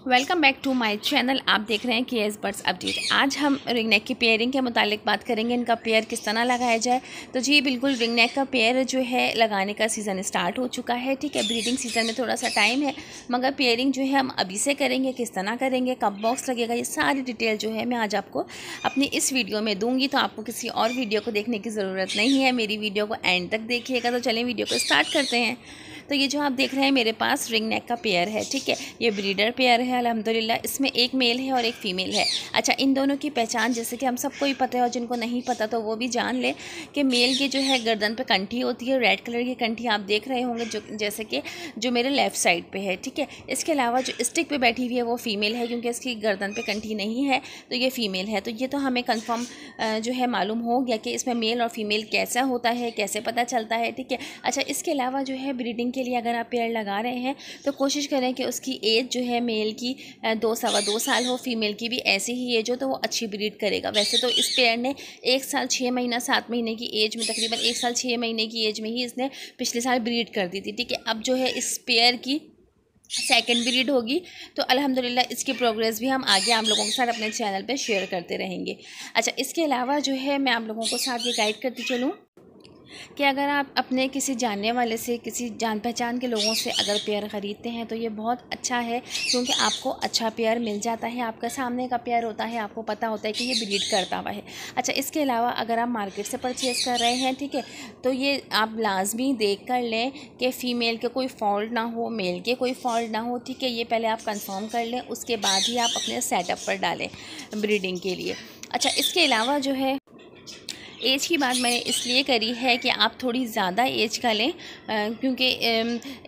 Welcome back to my channel. आप देख रहे हैं केएस बर्ड्स अपडेट। आज हम रिंग नेक की पेयरिंग के मुतालिक बात करेंगे, इनका पेयर किस तरह लगाया जाए। तो जी बिल्कुल, रिंग नेक का पेयर जो है लगाने का सीज़न स्टार्ट हो चुका है। ठीक है, ब्रीडिंग सीज़न में थोड़ा सा टाइम है, मगर पेयरिंग जो है हम अभी से करेंगे। किस तरह करेंगे, कब बॉक्स लगेगा, ये सारी डिटेल जो है मैं आज आपको अपनी इस वीडियो में दूँगी। तो आपको किसी और वीडियो को देखने की ज़रूरत नहीं है, मेरी वीडियो को एंड तक देखिएगा। तो चलें वीडियो को स्टार्ट करते हैं। तो ये जो आप देख रहे हैं मेरे पास रिंग नेक का पेयर है। ठीक है, ये ब्रीडर पेयर है अल्हम्दुलिल्लाह। इसमें एक मेल है और एक फ़ीमेल है। अच्छा, इन दोनों की पहचान जैसे कि हम सबको ही पता है, और जिनको नहीं पता तो वो भी जान ले कि मेल की जो है गर्दन पे कंठी होती है, रेड कलर की कंठी आप देख रहे होंगे, जो जैसे कि जो मेरे लेफ़्ट साइड पे है। ठीक है, इसके अलावा जो स्टिक पे बैठी हुई है वो फ़ीमेल है, क्योंकि इसकी गर्दन पे कंठी नहीं है तो ये फ़ीमेल है। तो ये तो हमें कन्फर्म जो है मालूम हो गया कि इसमें मेल और फीमेल कैसा होता है, कैसे पता चलता है। ठीक है, अच्छा, इसके अलावा जो है ब्रीडिंग के लिए अगर आप पेयर लगा रहे हैं तो कोशिश करें कि उसकी एज जो है मेल की 2 साल हो, फीमेल की भी ऐसी ही एज हो, तो वो अच्छी ब्रीड करेगा। वैसे तो इस पेयर ने 1 साल 6 महीना 7 महीने की एज में, तकरीबन 1 साल 6 महीने की एज में ही इसने पिछले साल ब्रीड कर दी थी। ठीक है, अब जो है इस पेयर की सेकंड ब्रीड होगी, तो अल्हम्दुलिल्लाह इसकी प्रोग्रेस भी हम आगे आप लोगों के साथ अपने चैनल पे शेयर करते रहेंगे। अच्छा, इसके अलावा जो है मैं आप लोगों को साथ ये गाइड करती चलूँ कि अगर आप अपने किसी जानने वाले से, किसी जान पहचान के लोगों से अगर पेयर ख़रीदते हैं तो ये बहुत अच्छा है, क्योंकि आपको अच्छा पेयर मिल जाता है। आपका सामने का पेयर होता है, आपको पता होता है कि ये ब्रीड करता हुआ है। अच्छा, इसके अलावा अगर आप मार्केट से परचेज़ कर रहे हैं, ठीक है, तो ये आप लाजमी देख कर लें कि फ़ीमेल के कोई फॉल्ट ना हो, मेल के कोई फॉल्ट ना हो। ठीक है, ये पहले आप कंफर्म कर लें, उसके बाद ही आप अपने सेटअप पर डालें ब्रीडिंग के लिए। अच्छा, इसके अलावा जो है एज की बात मैंने इसलिए करी है कि आप थोड़ी ज़्यादा एज का लें, क्योंकि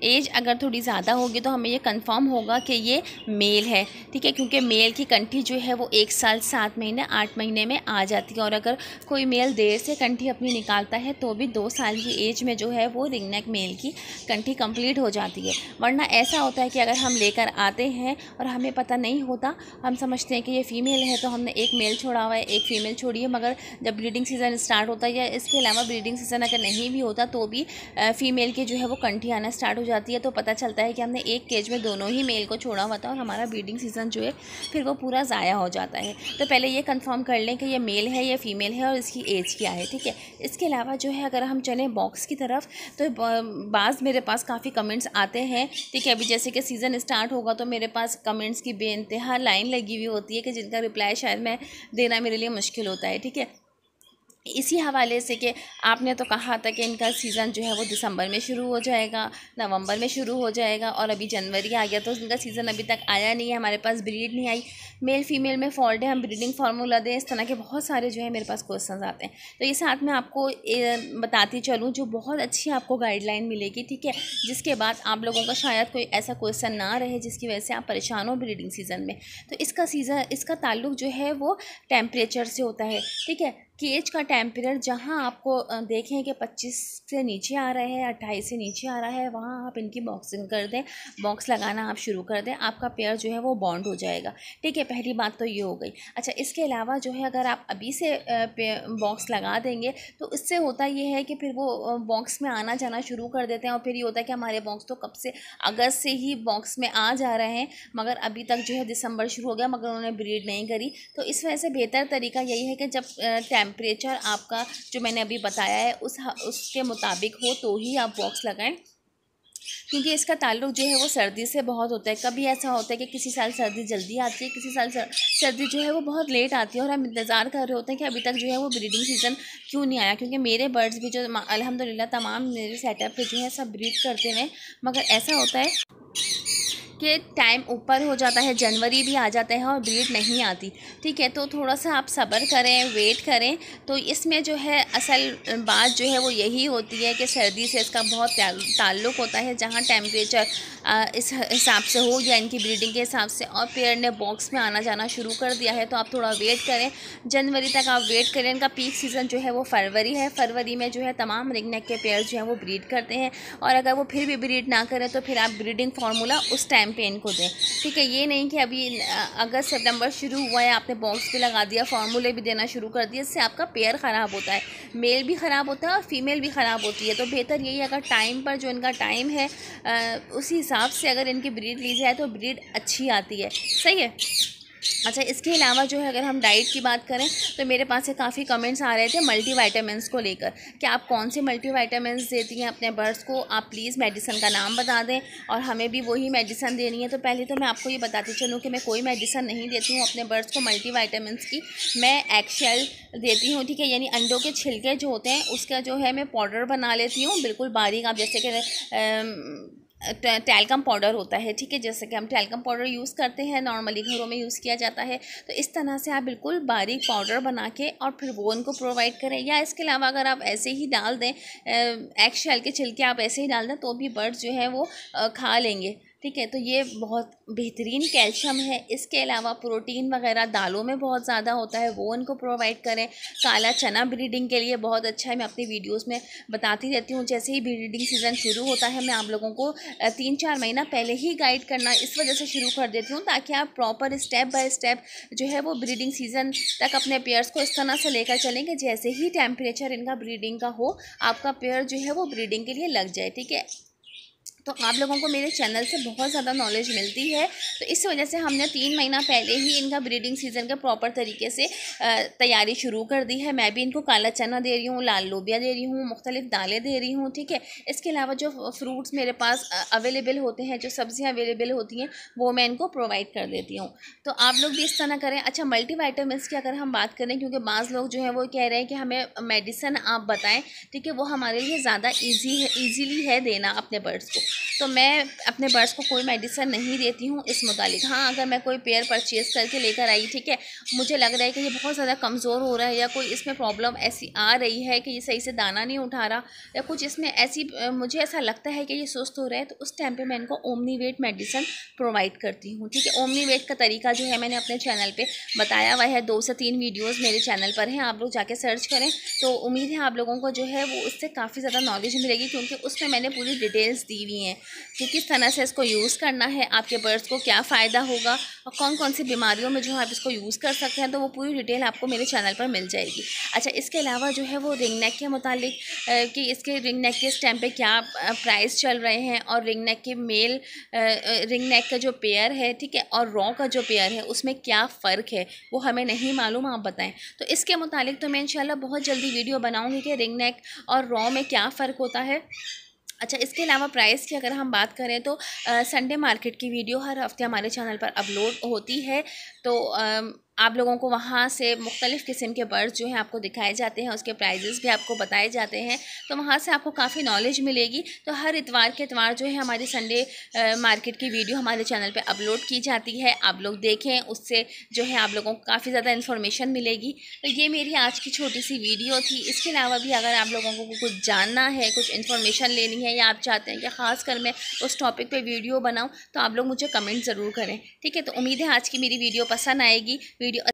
एज अगर थोड़ी ज़्यादा होगी तो हमें ये कंफर्म होगा कि ये मेल है। ठीक है, क्योंकि मेल की कंठी जो है वो 1 साल 7 महीने 8 महीने में आ जाती है, और अगर कोई मेल देर से कंठी अपनी निकालता है तो भी 2 साल की एज में जो है वो रिंग नेक मेल की कंठी कंप्लीट हो जाती है। वरना ऐसा होता है कि अगर हम लेकर आते हैं और हमें पता नहीं होता, हम समझते हैं कि ये फ़ीमेल है तो हमने एक मेल छोड़ा हुआ है, एक फ़ीमेल छोड़ी है, मगर जब ब्रीडिंग सीज़न स्टार्ट होता है या इसके अलावा ब्रीडिंग सीज़न अगर नहीं भी होता तो भी फ़ीमेल की जो है वो कंठी आना स्टार्ट हो जाती है। तो पता चलता है कि हमने एक केज में दोनों ही मेल को छोड़ा हुआ था, और हमारा ब्रीडिंग सीज़न जो है फिर वो पूरा ज़ाया हो जाता है। तो पहले ये कंफर्म कर लें कि ये मेल है या फ़ीमेल है और इसकी एज क्या है। ठीक है, इसके अलावा जो है अगर हम चलें बॉक्स की तरफ, तो बाज़ मेरे पास काफ़ी कमेंट्स आते हैं। ठीक है, अभी जैसे कि सीज़न स्टार्ट होगा तो मेरे पास कमेंट्स की बेइंतहा लाइन लगी हुई होती है कि जिनका रिप्लाई शायद मैं देना मेरे लिए मुश्किल होता है। ठीक है, इसी हवाले से कि आपने तो कहा था कि इनका सीज़न जो है वो दिसंबर में शुरू हो जाएगा, नवंबर में शुरू हो जाएगा, और अभी जनवरी आ गया तो इनका सीज़न अभी तक आया नहीं है, हमारे पास ब्रीड नहीं आई, मेल फीमेल में फॉल्ट है, हम ब्रीडिंग फार्मूला दें, इस तरह के बहुत सारे जो है मेरे पास क्वेश्चंस आते हैं। तो ये साथ में आपको बताती चलूँ जो बहुत अच्छी आपको गाइडलाइन मिलेगी। ठीक है, जिसके बाद आप लोगों का शायद कोई ऐसा क्वेश्चन ना रहे जिसकी वजह से आप परेशान हो ब्रीडिंग सीज़न में। तो इसका ताल्लुक जो है वो टेम्परेचर से होता है। ठीक है, केज का टेम्परेचर जहाँ आपको देखें कि 25 से नीचे आ रहा है, 28 से नीचे आ रहा है, वहाँ आप इनकी बॉक्सिंग कर दें, बॉक्स लगाना आप शुरू कर दें, आपका पेयर जो है वो बॉन्ड हो जाएगा। ठीक है, पहली बात तो ये हो गई। अच्छा, इसके अलावा जो है अगर आप अभी से बॉक्स लगा देंगे तो इससे होता ये है कि फिर वो बॉक्स में आना जाना शुरू कर देते हैं, और फिर ये होता है कि हमारे बॉक्स तो कब से, अगस्त से ही बॉक्स में आ जा रहे हैं, मगर अभी तक जो है दिसंबर शुरू हो गया मगर उन्होंने ब्रीड नहीं करी। तो इस वजह से बेहतर तरीका यही है कि जब टेम्परेचर आपका जो मैंने अभी बताया है उसके मुताबिक हो तो ही आप बॉक्स लगाएं, क्योंकि इसका ताल्लुक जो है वो सर्दी से बहुत होता है। कभी ऐसा होता है कि किसी साल सर्दी जल्दी आती है, किसी साल सर्दी जो है वो बहुत लेट आती है, और हम इंतज़ार कर रहे होते हैं कि अभी तक जो है वो ब्रीडिंग सीज़न क्यों नहीं आया। क्योंकि मेरे बर्ड्स भी जो अल्हम्दुलिल्लाह तमाम मेरे सेटअप पे जो है सब ब्रीड करते हैं, मगर ऐसा होता है कि टाइम ऊपर हो जाता है, जनवरी भी आ जाता है और ब्रीड नहीं आती। ठीक है, तो थोड़ा सा आप सब्र करें, वेट करें। तो इसमें जो है असल बात जो है वो यही होती है कि सर्दी से इसका बहुत ताल्लुक़ होता है। जहाँ टेम्परेचर इस हिसाब से हो गया इनकी ब्रीडिंग के हिसाब से, और पेयर ने बॉक्स में आना जाना शुरू कर दिया है, तो आप थोड़ा वेट करें, जनवरी तक आप वेट करें। इनका पीक सीज़न जो है वो फरवरी है, फरवरी में जो है तमाम रिंग नेक के पेयर जो हैं वो ब्रीड करते हैं, और अगर वो फिर भी ब्रीड ना करें तो फिर आप ब्रीडिंग फार्मूला उस टाइम टाइम पे इनको दें, ठीक है। ये नहीं कि अभी अगस्त सितंबर शुरू हुआ है आपने बॉक्स पे लगा दिया, फार्मूले भी देना शुरू कर दिया, इससे आपका पेयर ख़राब होता है, मेल भी ख़राब होता है और फीमेल भी ख़राब होती है। तो बेहतर यही अगर टाइम पर जो इनका टाइम है उसी हिसाब से अगर इनकी ब्रीड ली जाए तो ब्रीड अच्छी आती है, सही है। अच्छा, इसके अलावा जो है अगर हम डाइट की बात करें तो मेरे पास से काफ़ी कमेंट्स आ रहे थे मल्टीविटामिन्स को लेकर कि आप कौन से मल्टीविटामिन्स देती हैं अपने बर्ड्स को, आप प्लीज़ मेडिसिन का नाम बता दें और हमें भी वही मेडिसिन देनी है। तो पहले तो मैं आपको ये बताती चलूँ कि मैं कोई मेडिसिन नहीं देती हूँ अपने बर्ड्स को मल्टीविटामिन्स की। मैं एगशेल देती हूँ, ठीक है, यानी अंडों के छिलके जो होते हैं उसका जो है मैं पाउडर बना लेती हूँ बिल्कुल बारीक। आप जैसे कि टैल्कम पाउडर होता है, ठीक है, जैसे कि हम टैल्कम पाउडर यूज़ करते हैं नॉर्मली घरों में यूज़ किया जाता है, तो इस तरह से आप बिल्कुल बारीक पाउडर बना के और फिर वो उनको प्रोवाइड करें। या इसके अलावा अगर आप ऐसे ही डाल दें एग शेल के छिलके आप ऐसे ही डाल दें तो भी बर्ड्स जो है वो खा लेंगे, ठीक है। तो ये बहुत बेहतरीन कैल्शियम है। इसके अलावा प्रोटीन वगैरह दालों में बहुत ज़्यादा होता है, वो उनको प्रोवाइड करें। काला चना ब्रीडिंग के लिए बहुत अच्छा है, मैं अपनी वीडियोस में बताती रहती हूँ। जैसे ही ब्रीडिंग सीज़न शुरू होता है मैं आप लोगों को 3-4 महीना पहले ही गाइड करना इस वजह से शुरू कर देती हूँ ताकि आप प्रॉपर स्टेप बाय स्टेप जो है वो ब्रीडिंग सीज़न तक अपने पेयर्स को इस तरह से लेकर चलेंगे जैसे ही टेम्परेचर इनका ब्रीडिंग का हो आपका पेयर जो है वो ब्रीडिंग के लिए लग जाए, ठीक है। तो आप लोगों को मेरे चैनल से बहुत ज़्यादा नॉलेज मिलती है, तो इस वजह से हमने 3 महीना पहले ही इनका ब्रीडिंग सीज़न का प्रॉपर तरीके से तैयारी शुरू कर दी है। मैं भी इनको काला चना दे रही हूँ, लाल लोबिया दे रही हूँ, मुख्तलिफ दालें दे रही हूँ, ठीक है। इसके अलावा जो फ्रूट्स मेरे पास अवेलेबल होते हैं, जो सब्जियाँ अवेलेबल होती हैं वो मैं इनको प्रोवाइड कर देती हूँ। तो आप लोग भी इस तरह करें। अच्छा, मल्टीविटामिन्स की अगर हम बात करें, क्योंकि बाज़ लोग जो है वो कह रहे हैं कि हमें मेडिसिन आप बताएँ, ठीक है, वो हमारे लिए ज़्यादा ईजीली है देना अपने बर्ड्स को। तो मैं अपने बर्ड्स को कोई मेडिसिन नहीं देती हूँ इस मुतालिक। हाँ, अगर मैं कोई पेयर परचेज़ करके लेकर आई, ठीक है, मुझे लग रहा है कि ये बहुत ज़्यादा कमज़ोर हो रहा है या कोई इसमें प्रॉब्लम ऐसी आ रही है कि ये सही से दाना नहीं उठा रहा या कुछ इसमें ऐसी मुझे ऐसा लगता है कि ये सुस्त हो रहा है, तो उस टाइम पे मैं इनको ओमनीवेट मेडिसिन प्रोवाइड करती हूँ, ठीक है। ओमनीवेट का तरीका जो है मैंने अपने चैनल पर बताया हुआ है, 2 से 3 वीडियोज़ मेरे चैनल पर हैं, आप लोग जाके सर्च करें। तो उम्मीद है आप लोगों को जो है वो उससे काफ़ी ज़्यादा नॉलेज मिलेगी, क्योंकि उसमें मैंने पूरी डिटेल्स दी हुई हैं कि किस तरह से इसको यूज़ करना है, आपके बर्ड्स को क्या फ़ायदा होगा और कौन कौन सी बीमारियों में जो आप इसको यूज़ कर सकते हैं, तो वो पूरी डिटेल आपको मेरे चैनल पर मिल जाएगी। अच्छा, इसके अलावा जो है वो रिंग नेक के मुतालिक कि इसके रिंग नेक के इस टाइम पे क्या प्राइस चल रहे हैं और रिंग नेक के मेल रिंग नेक का जो पेयर है, ठीक है, और रॉ का जो पेयर है उसमें क्या फ़र्क है वो हमें नहीं मालूम, आप बताएं। तो इसके मुतालिक तो मैं इंशाल्लाह बहुत जल्दी वीडियो बनाऊँगी कि रिंग नेक और रॉ में क्या फ़र्क होता है। अच्छा, इसके अलावा प्राइस की अगर हम बात करें तो संडे मार्केट की वीडियो हर हफ्ते हमारे चैनल पर अपलोड होती है, तो आप लोगों को वहाँ से मुख्तलिफ़ किस्म के बर्ड्स जो हैं आपको दिखाए जाते हैं, उसके प्राइजेस भी आपको बताए जाते हैं, तो वहाँ से आपको काफ़ी नॉलेज मिलेगी। तो हर इतवार के इतवार जो है हमारी संडे मार्केट की वीडियो हमारे चैनल पे अपलोड की जाती है, आप लोग देखें, उससे जो है आप लोगों को काफ़ी ज़्यादा इन्फॉर्मेशन मिलेगी। तो ये मेरी आज की छोटी सी वीडियो थी। इसके अलावा भी अगर आप लोगों को कुछ जानना है, कुछ इन्फॉर्मेशन लेनी है या आप चाहते हैं कि ख़ास कर मैं उस टॉपिक पर वीडियो बनाऊँ, तो आप लोग मुझे कमेंट ज़रूर करें, ठीक है। तो उम्मीद है आज की मेरी वीडियो पसंद आएगी। वीडियो